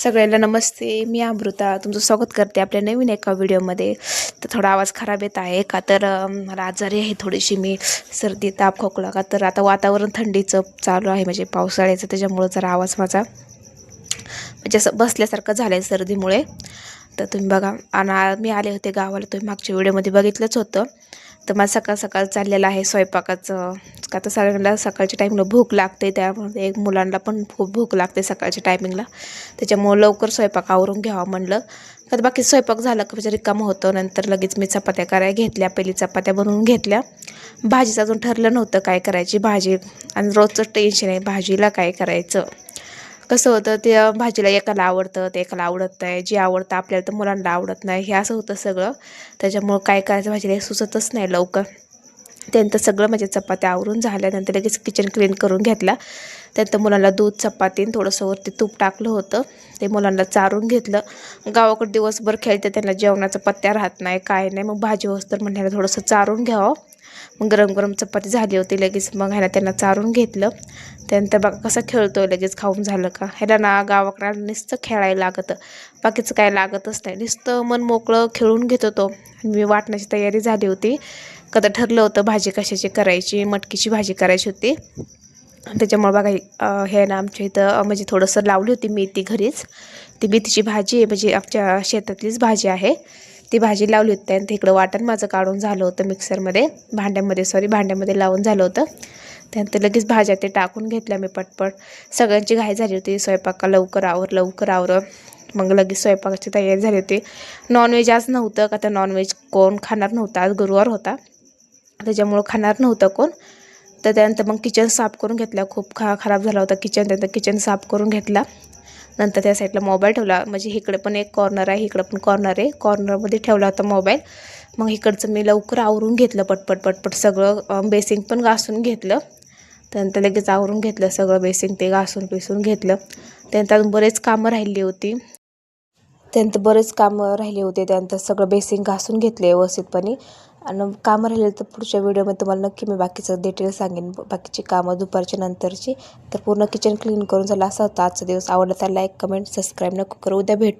सगळ्यांना नमस्ते. मी अमृता तुमचं स्वागत करते आपल्या नवीन एका व्हिडिओमध्ये. तर थोडा आवाज खराब येत आहे का तर मला आजारी आहे थोडीशी मी, सर्दी ताप खोकला का तर आता वातावरण थंडीचं चालू आहे म्हणजे पावसाळ्याचं, त्याच्यामुळं जरा आवाज माझा म्हणजे असं बसल्यासारखं झालं आहे सर्दीमुळे. तर तुम्ही बघा, आणि मी आले होते गावाला, तुम्ही मागच्या व्हिडिओमध्ये बघितलंच होतं. तर मला सकाळ सकाळ चाललेलं आहे स्वयंपाकाचं, का तर सगळ्यांना सकाळच्या टाईमला भूक लागते, त्यामध्ये एक मुलांना पण खूप भूक लागते सकाळच्या टायमिंगला, त्याच्यामुळं लवकर स्वयंपाक आवरून घ्यावा म्हणलं. का बाकी स्वयंपाक झालं का म्हणजे रिकामं होतं. नंतर लगेच मी चपात्या करायला घेतल्या, पहिली चपात्या बनवून घेतल्या. भाजीचं अजून ठरलं नव्हतं काय करायची भाजी, आणि रोजचं टेन्शन आहे भाजीला काय करायचं. कसं होतं ते भाजीला एकाला आवडतं ते एकाला आवडत नाही, जे आवडतं आपल्याला तर मुलांना आवडत नाही, हे असं होतं सगळं. त्याच्यामुळं काय करायचं भाजीला हे सुचतच नाही लवकर. त्यानंतर सगळं म्हणजे चपात्या आवरून झाल्यानंतर लगेच किचन क्लीन करून घेतला. त्यानंतर मुलांना दूध चपाती थोडंसं वरती तूप टाकलं होतं, ते मुलांना चारून घेतलं. गावाकडे दिवसभर खेळते, त्यांना जेवणाचा पत्त्या राहत नाही काय नाही, मग भाजी वस्तर म्हणायला थोडंसं चारून घ्यावं. मग गरम गरम चपाती झाली होती लगेच, मग ह्याला त्यांना चारून घेतलं. त्यानंतर बघा कसं खेळतोय, लगेच खाऊन झालं का. ह्याला ना गावाकडे नुसतं खेळायला लागतं, बाकीचं काय लागतच नाही, नुसतं मन मोकळं खेळून घेतो तो. मी वाटण्याची तयारी झाली होती, कधी ठरलं होतं भाजी कशाची करायची, मटकीची भाजी करायची होती. त्याच्यामुळे बघा हे ना आमच्या इथं म्हणजे थोडंसं लावली होती मेथी घरीच, ती मेथीची भाजी आहे म्हणजे आमच्या शेतातलीच भाजी आहे. ती भाजी लावली होती, त्यानंतर इकडं वाटण माझं काढून झालं होतं मिक्सरमध्ये, भांड्यामध्ये लावून झालं होतं. त्यानंतर लगेच भाज्या ते टाकून घेतल्या मी पटपट. सगळ्यांची घाई झाली होती स्वयंपाका, लवकर आवर. मग लगेच स्वयंपाकाची तयारी झाली होती. नॉनव्हेज आज नव्हतं, का तर नॉनव्हेज कोण खाणार नव्हतं, आज गुरुवार होता त्याच्यामुळं खाणार नव्हतं कोण. तर त्यानंतर मग किचन साफ करून घेतला, खूप खराब झाला होता किचन, त्यानंतर किचन साफ करून घेतला. नंतर त्या साईडला मोबाईल ठेवला, म्हणजे इकडे पण एक कॉर्नर आहे, इकडं पण कॉर्नर आहे, कॉर्नरमध्ये ठेवला होता मोबाईल. मग इकडचं मी लवकर आवरून घेतलं पटपट सगळं, बेसिंग पण घासून घेतलं. त्यानंतर लगेच आवरून घेतलं सगळं, बेसिंग ते घासून पिसून घेतलं. त्यानंतर अजून बरेच कामं राहिली होती, त्यानंतर सगळं बेसिंग घासून घेतले व्यवस्थितपणे. आणि कामं राहिले तर पुढच्या व्हिडिओमध्ये तुम्हाला नक्की मी बाकीचं डिटेल सांगेन, बाकीची कामं दुपारच्या नंतरची. तर पूर्ण किचन क्लीन करून झालं. असा होता आजचा दिवस. आवडला तर लाईक कमेंट सबस्क्राईब नको करू. उद्या भेटू.